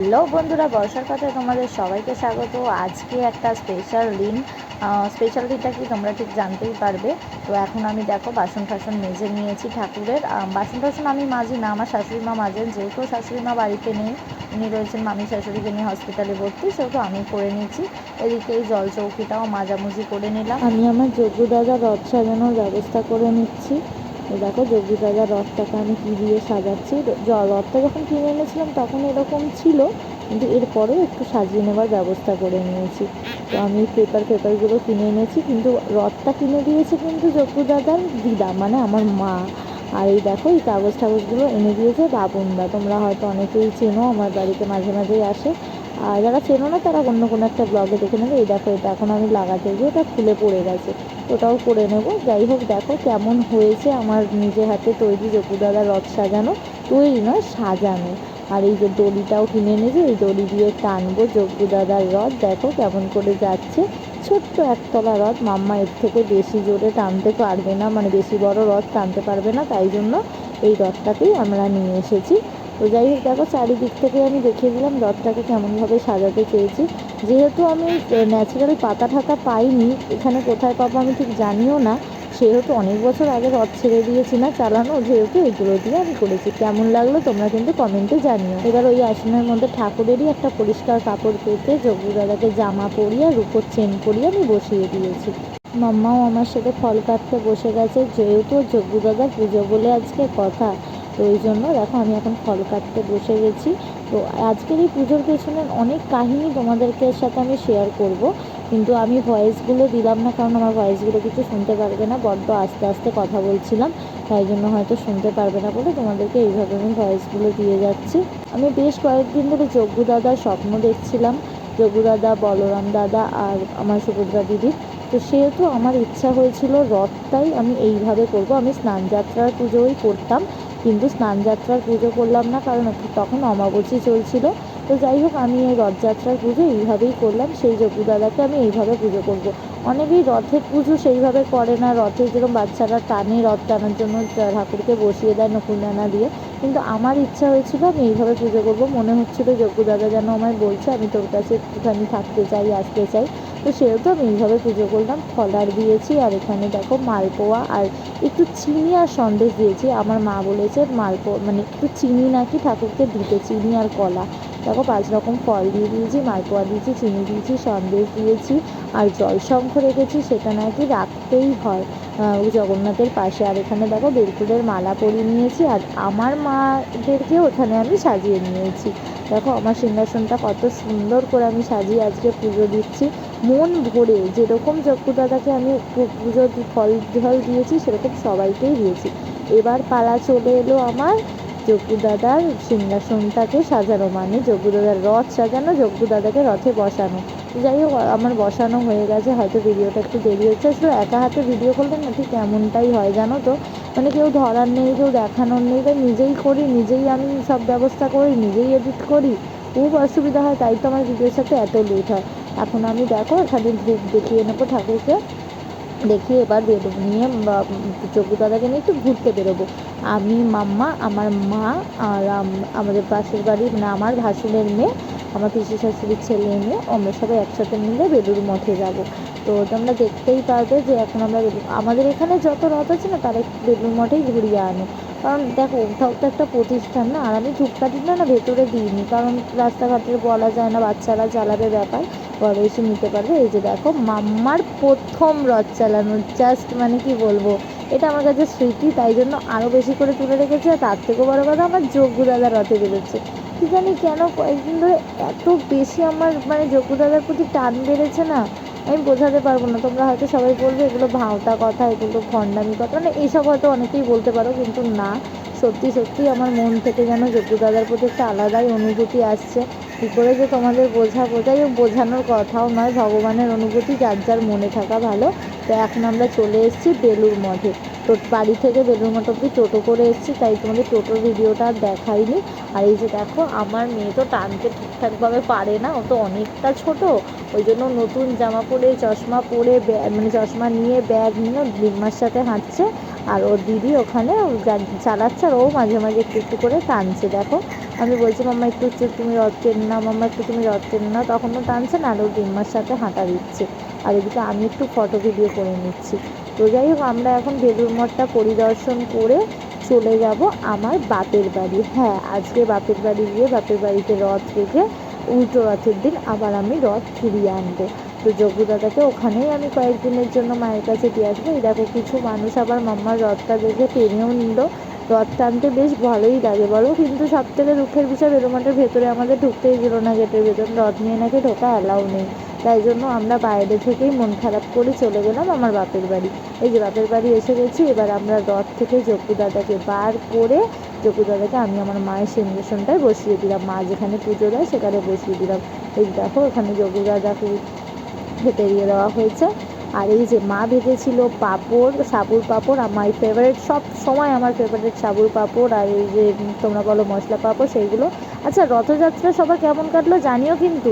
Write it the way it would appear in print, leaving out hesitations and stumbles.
Hello বন্ধুরা, বর্ষার কথায় তোমাদের সবাইকে স্বাগত। আজকে একটা স্পেশাল দিনটা কি তোমরা ঠিক জানতেই পারবে। তো এখন আমি দেখো বাসন টাসন মেজে নিয়েছি ঠাকুরের। বাসন টাসন আমি মাজি না, আমার শাশুড়ি মা মাজেন। যেহেতু শাশুড়ি মা বাড়িতে নেই, উনি রয়েছেন মামি শাশুড়িকে নিয়ে হসপিটালে ভর্তি, সেহেতু আমি করে নিয়েছি। এদিকে এই জল চৌকিটাও মাজামুজি করে নিলাম। আমি আমার যজ্ঞ দাদা রথ সাজানোর ব্যবস্থা করে নিচ্ছি। দেখো যজ্ঞ দাদা রথটাকে আমি কী দিয়ে সাজাচ্ছি। রথটা যখন কিনে এনেছিলাম তখন এরকম ছিল, কিন্তু এরপরেও একটু সাজিয়ে নেবার ব্যবস্থা করে নিয়েছি। তো আমি পেপারগুলো কিনে এনেছি, কিন্তু রথটা কিনে দিয়েছে কিন্তু যজ্ঞ দাদার দিদা, মানে আমার মা। আর এই দেখো এই কাগজ টাগজগুলো এনে দিয়েছে বাবুনদা। তোমরা হয়তো অনেকেই চেনো, আমার বাড়িতে মাঝে মাঝেই আসে। আর যারা চেনো না তারা অন্য কোনো একটা ব্লগে দেখে নেবে। এই দেখো এটা এখন আমি লাগাতে গিয়ে ওটা খুলে পড়ে গেছে, ওটাও করে নেব। যাই হোক, দেখো কেমন হয়েছে আমার নিজে হাতে তৈরি যজ্ঞ দাদার রথ সাজানো। তৈরি নয়, সাজানো। আর এই যে দড়িটাও কিনে এনেছে, এই দড়ি দিয়ে টানবো যজ্ঞ দাদার রথ। দেখো কেমন করে যাচ্ছে, ছোট্ট একতলা রথ। মাম্মা এর থেকে বেশি জোরে টানতে পারবে না, মানে বেশি বড় রথ টানতে পারবে না, তাই জন্য এই রথটাকেই আমরা নিয়ে এসেছি। তো যাই হোক, দেখো চারিদিক থেকে আমি দেখিয়ে দিলাম রথটাকে কেমনভাবে সাজাতে চেয়েছি। যেহেতু আমি ন্যাচারাল পাতা ঠাতা পাইনি, এখানে কোথায় পাবো আমি ঠিক জানিও না, সেহেতু অনেক বছর আগে রথ ছেড়ে দিয়েছি না চালানো, যেহেতু এগুলো দিয়ে আমি করেছি। কেমন লাগলো তোমরা কিন্তু কমেন্টে জানিও। এবার ওই আসনের মধ্যে ঠাকুরেরই একটা পরিষ্কার কাপড় পেতে যজ্ঞ দাদাকে জামা পরিয়ে রূপোর চেন পরিয়ে আমি বসিয়ে দিয়েছি। মাম্মাও আমার সাথে ফল কাটতে বসে গেছে, যেহেতু যজ্ঞ দাদার পুজো বলে আজকে কথা, তো ওই জন্য দেখো আমি এখন ফল কাটতে বসে গেছি। তো আজকের এই পুজোর পেছনে অনেক কাহিনী তোমাদেরকে সাথে আমি শেয়ার করব, কিন্তু আমি ভয়েসগুলো দিলাম না, কারণ আমার ভয়েসগুলো কিছু শুনতে পারবে না, বড্ড আস্তে আস্তে কথা বলছিলাম, তাই জন্য হয়তো শুনতে পারবে না বলে তোমাদেরকে এইভাবে আমি ভয়েসগুলো দিয়ে যাচ্ছি। আমি বেশ কয়েকদিন ধরে যজ্ঞ দাদার স্বপ্ন দেখছিলাম, যজ্ঞ দাদা, বলরাম দাদা আর আমার সুভদ্রা দিদি। তো সেহেতু আমার ইচ্ছা হয়েছিল রথটাই আমি এইভাবে করব। আমি স্নানযাত্রার পুজোই করতাম, কিন্তু স্নানযাত্রার পুজো করলাম না, কারণ তখন অমাবস্যা চলছিল। তো যাই হোক, আমি এই রথযাত্রার পুজো এইভাবেই করলাম, সেই যজ্ঞ দাদাকে আমি এইভাবে পুজো করব। অনেকেই রথের পুজো সেইভাবে করে না, রথে যেরকম বাচ্চারা টানে, রথ টানার জন্য ঠাকুরকে বসিয়ে দেয় নকুলদানা দিয়ে, কিন্তু আমার ইচ্ছা হয়েছিল আমি এইভাবে পুজো করব। মনে হচ্ছিলো যজ্ঞ দাদা যেন আমায় বলছে আমি তোর কাছে একটুখানি থাকতে চাই, আসতে চাই। তো সেহেতু আমি এইভাবে পুজো করলাম। ফলার দিয়েছি, আর এখানে দেখো মালপোয়া আর একটু চিনি আর সন্দেশ দিয়েছি। আমার মা বলেছে মালপোয়া মানে একটু চিনি নাকি ঠাকুরকে দিতে, চিনি আর কলা। দেখো 5 রকম ফল দিয়ে দিয়েছি, মালপোয়া দিয়েছি, চিনি দিয়েছি, সন্দেশ দিয়েছি, আর জল শঙ্খ রেখেছি, সেটা নাকি রাখতেই হয় জগন্নাথের পাশে। আর এখানে দেখো বেলফুলের মালা পরিয়ে নিয়েছি, আর আমার মাদেরকেও ওখানে আমি সাজিয়ে নিয়েছি। দেখো আমার সিংহাসনটা কত সুন্দর করে আমি সাজিয়ে আজকে পুজো দিচ্ছি মন ভরে। যেরকম যজ্ঞ দাদাকে আমি পুজো ফল ঢল দিয়েছি, সেরকম সবাইকেই দিয়েছি। এবার পালা চলে এলো আমার যজ্ঞ দাদার সিংহাসনটাকে সাজানো, মানে যজ্ঞ দাদার রথ সাজানো, যজ্ঞ দাদাকে রথে বসানো। যাই হোক, আমার বসানো হয়ে গেছে। হয়তো ভিডিওটা একটু দেরি হচ্ছে, আসলে একা হাতে ভিডিও করলে না ঠিক এমনটাই হয়, জানো তো, মানে কেউ ধরার নেই, কেউ দেখানোর নেই, তাই নিজেই করি, নিজেই আমি সব ব্যবস্থা করি, নিজেই এডিট করি, খুব অসুবিধা হয়, তাই তো আমার ভিডিওর সাথে এত লেট হয়। এখন আমি দেখো এখানে ধূপ দেখিয়ে নেবো ঠাকুরকে, দেখিয়ে এবার বেরোবো নিয়ে যজ্ঞ দাদাকে নিয়ে একটু ঘুরতে বেরোবো। আমি, মাম্মা, আমার মা, আর আমাদের পাশের বাড়ি মানে আমার ভাসুরের মেয়ে, আমার পিসি শাশুড়ির ছেলে মেয়ে, আমরা সবাই একসাথে মিলে বেলুড় মঠে যাব। তো তোমরা দেখতেই পারবে যে এখন আমরা আমাদের এখানে যত রথ আছে না, তারা বেলুড় মঠেই ঘুরিয়ে আনে। কারণ দেখো ওটাও তো একটা প্রতিষ্ঠান না। আর আমি ধূপকাঠিটা না ভেতরে দিইনি, কারণ রাস্তাঘাটের বলা যায় না, বাচ্চারা চালাবে, ব্যাপার ঘরে এসে নিতে পারবে। এই যে দেখো মাম্মার প্রথম রথ চালানো, জাস্ট মানে কি বলবো, এটা আমার কাছে স্মৃতি, তাই জন্য আরও বেশি করে তুলে রেখেছি। আর তার থেকেও বড়ো কথা, আমার যজ্ঞ দাদা রথে বেরোচ্ছে। কী জানি কেন কয়েকদিন ধরে এত বেশি আমার মানে যজ্ঞ দাদার প্রতি টান বেড়েছে না, আমি বোঝাতে পারবো না। তোমরা হয়তো সবাই বলবে এগুলো ভাঁওতা কথা, এগুলো ভণ্ডামি কথা, মানে এইসব হয়তো অনেকেই বলতে পারো, কিন্তু না, সত্যি সত্যি আমার মন থেকে যেন যজ্ঞ দাদার প্রতি একটা আলাদাই অনুভূতি আসছে। কী করে যে তোমাদের বোঝাবো, যাই হোক, বোঝানোর কথাও নয়, ভগবানের অনুভূতি যার যার মনে থাকা ভালো। তো এখন আমরা চলে এসেছি বেলুড় মঠে। তো বাড়ি থেকে বেলুড় মঠ অব্দি টোটো করে এসেছি, তাই তোমাদের টোটোর ভিডিওটা আর দেখাইনি। আর এই যে দেখো আমার মেয়ে তো টানতে ঠিকঠাকভাবে পারে না, ও তো অনেকটা ছোট, ওই জন্য নতুন জামা পরে, চশমা পরে, মানে চশমা নিয়ে, ব্যাগ নিয়ে লিম্মার সাথে হাঁটছে। আর ওর দিদি ওখানে চালাচ্ছে, আর ও মাঝে মাঝে একটু একটু করে টানছে। দেখো আমি বলছি মাম্মা একটু একটু তুমি রথ টেনে নাও, মাম্মা একটু তুমি রথ টেনে নাও, তখনও টানছে না, আর ওর ডিম্মার সাথে হাঁটা দিচ্ছে। আর এদিকে আমি একটু ফটো ভিডিও করে নিচ্ছি। তো যাই হোক, আমরা এখন বেলুড় মঠটা পরিদর্শন করে চলে যাব আমার বাপের বাড়ি। হ্যাঁ, আজকে বাপের বাড়ি গিয়ে বাপের বাড়িতে রথ রেখে উল্টো রথের দিন আবার আমি রথ ফিরিয়ে আনবো। তো যোগ্য দাদাকে ওখানেই আমি কয়েকদিনের জন্য মায়ের কাছে দিয়ে আসবো। এই দেখো কিছু মানুষ আবার মাম্মার রথটা দেখে টেনেও নিল। রথ টানতে বেশ ভালোই লাগে বলো, কিন্তু সব থেকে দুঃখের বিষয় বেলুড় মঠের ভেতরে আমাদের ঢুকতেই দিল না, গেটের ভেতর রথ নিয়ে নাকি ঢোকা অ্যালাউ নেই। তাই জন্য আমরা বাইরে থেকেই মন খারাপ করে চলে গেলাম আমার বাপের বাড়ি। এই যে বাপের বাড়ি এসে গেছি, এবার আমরা রথ থেকে যোগ্য দাদাকে বার করে যোগ্য দাদাকে আমি আমার মায়ের সিংহাসনটায় বসিয়ে দিলাম, মা যেখানে পুজো দেয় সেখানে বসিয়ে দিলাম। এই দেখো এখানে যোগ্য দাদাকে খেতে দিয়ে দেওয়া হয়েছে। আর এই যে মা ভেজেছিল পাঁপড়, সাবুর পাঁপড়, আমার ফেভারিট, সব সময় আমার ফেভারিট সাবুর পাঁপড়, আর এই যে তোমরা বলো মশলা পাঁপড়, সেইগুলো। আচ্ছা, রথযাত্রা সবার কেমন কাটলো জানিও কিন্তু।